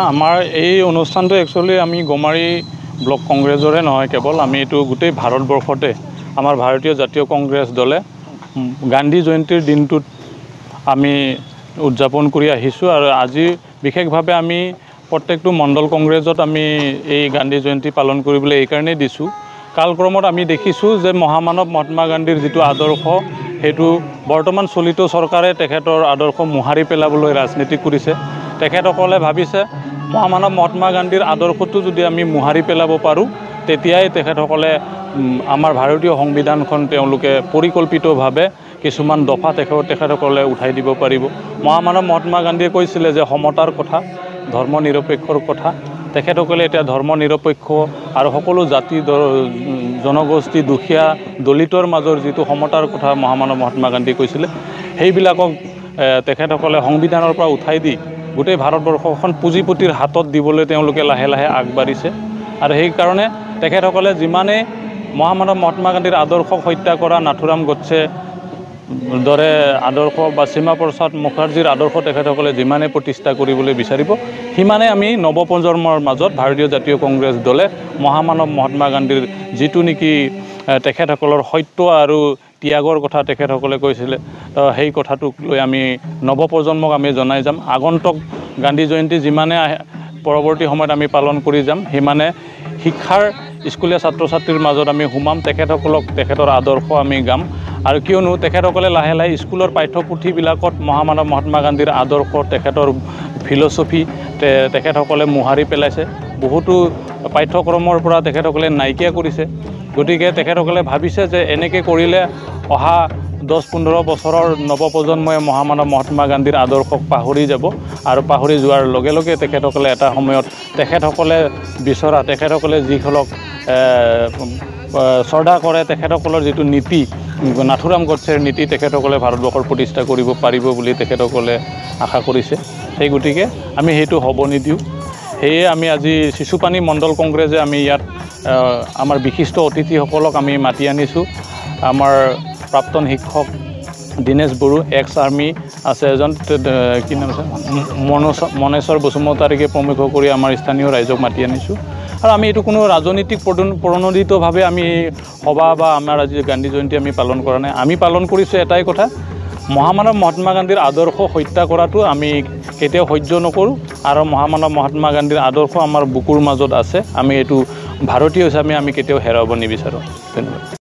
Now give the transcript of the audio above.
আমাৰ এই অনুষ্ঠানটো একচুয়ালি আমি গমাৰী ব্লক কংগ্ৰেছৰে নহয় কেৱল আমি এটো গোটেই ভাৰতবৰ্ষতে আমাৰ ভাৰতীয় জাতীয় কংগ্ৰেছ দলে গান্ধী জয়ন্তীৰ দিনটোত আমি উদযাপন কৰি আহিছো আৰু আজি বিশেষভাৱে আমি প্ৰত্যেকটো মণ্ডল কংগ্ৰেছত আমি এই গান্ধী জয়ন্তী পালন কৰিবলৈ এই কাৰণে দিছো কালক্ৰমত আমি দেখিছো যে মহামানৱ মহাত্মা গান্ধীৰ যেটো আদৰ্শ হেতু বৰ্তমান চলিত চৰকাৰে তেখেতৰ আদৰ্শ মুহাৰি পেলাবলৈ ৰাজনীতি কৰিছে তেখেতসকলে ভাবিছে মহামানৱ মহাত্মা গান্ধীৰ আদৰ্শটো যদি আমি মুহাৰি পেলাব পাৰো তেতিয়াই তেখেতসকলে আমাৰ ভাৰতীয় সংবিধানখন তেওঁলোকে পৰিকল্পিতভাৱে কিছুমান দফা তেখেতসকলে উঠাই দিব পাৰিব মহামানৱ মহাত্মা গান্ধীয়ে কৈছিলে যে সমতাৰ কথা ধৰ্ম নিৰপেক্ষৰ কথা তেখেতসকলে এটা ধৰ্ম নিৰপেক্ষ আৰু সকলো জাতি জনগোষ্ঠী দুখীয়া দলিতৰ মাজৰ যেটো সমতাৰ কথা মহামানৱ মহাত্মা গান্ধীয়ে কৈছিলে সেইবিলাকক তেখেতসকলে সংবিধানৰ পৰা উঠাই দি গোটেই ভাৰতবৰ্ষখন পুঁজিপতিৰ হাতত দিবলৈ তেওঁলোকে লাহে লাহে আগবাঢ়িছে আৰু সেই কাৰণে তেখেতসকলে যিমানে মহামানৱ মহাত্মা গান্ধীৰ আদৰ্শক হত্যা কৰা নাথুৰাম গডছে দৰে আদৰ্শ বা সীমা প্ৰসাদ মুখাৰ্জীৰ আদৰ্শ তেখেতসকলে যিমানে প্ৰতিষ্ঠা কৰিবলৈ বিচাৰিব হিমানে আমি নৱপ্ৰজন্মৰ মাজত ভাৰতীয় জাতীয় কংগ্ৰেছ দলে মহামানৱ মহাত্মা গান্ধীৰ যেটো নেকি তেখেতসকলৰ সত্য আৰু ত্যাগৰ কথা তেখেতসকলে কৈছিলে সেই কথাটোক লৈ আমি নৱপ্ৰজন্মক আমি জনাই যাম আগন্তুক গান্ধী জয়ন্তী যিমানে পৰৱৰ্তী সময়ত আমি পালন কৰি যাম হিমানে শিক্ষাৰ স্কুলীয়া ছাত্ৰ ছাত্ৰীৰ মাজত আমি হুমাম তেখেতসকলক তেখেতৰ আদৰ্শ আমি গাম আৰু কিয়নো তেখেতসকলে লাহে লাহে স্কুলৰ পাঠ্যপুথিবিলাকত মহামানৱ মহাত্মা গান্ধীৰ আদৰ্শ তেখেতৰ ফিলছফি তেখেতসকলে মুহাৰি পেলাইছে বহুতো পাঠ্যক্ৰমৰ পৰা তেখেতসকলে নাইকিয়া কৰিছে গতিকে তেখেতসকলে ভাবিছে যে এনেকৈ কৰিলে অহা 10-15 বছৰৰ নৱপ্ৰজন্মই মহামানৱ মহাত্মা গান্ধীৰ আদৰ্শক পাহৰি যাব আৰু পাহৰি যোৱাৰ লগে লগে তেখেতসকলে এটা সময়ত তেখেতসকলে বিচৰা তেখেতসকলে যিখলক শ্ৰদ্ধা কৰে তেখেতসকলৰ যেটো নীতি নাথুৰাম গডছেৰ নীতি তেখেতসকলে ভাৰতবৰ্ষৰ প্ৰতিষ্ঠা কৰিব পাৰিব বুলি তেখেতসকলে আশা কৰিছে সেই গতিকে আমি হেতু হ'ব নিদিও হেয়ে আমি আজি শিশুপানী মণ্ডল কংগ্ৰেছে আমি ইয়াত আমাৰ বিশিষ্ট অতিথিসকলক আমি মাতি আনিছো আমাৰ প্ৰাক্তন শিক্ষক দিনেশ বড়ো এক্স আৰ্মি আছে এজন কি নাম আছে মনেশ্বৰ বসুমতাৰীকে প্ৰমুখ কৰি আমাৰ স্থানীয় ৰাইজক মাতি আনিছো আৰু আমি এটো কোনো ৰাজনৈতিক প্ৰণোদিতভাৱে আমি সভা বা আমাৰ আজি গান্ধী জয়ন্তী আমি পালন কৰা নাই আমি পালন কৰিছো এটাই কথা মহামানৱ মহাত্মা গান্ধীৰ আদৰ্শ হত্যা কৰাটো আমি কেতিয়াও সহ্য নকৰো আৰু মহামানৱ মহাত্মা গান্ধীৰ আদৰ্শ আমাৰ বুকুৰ মাজত আছে আমি এটো ভাৰতীয় হিচাপে আমি কেতিয়াও হেৰাব নিবিচাৰো ধন্যবাদ।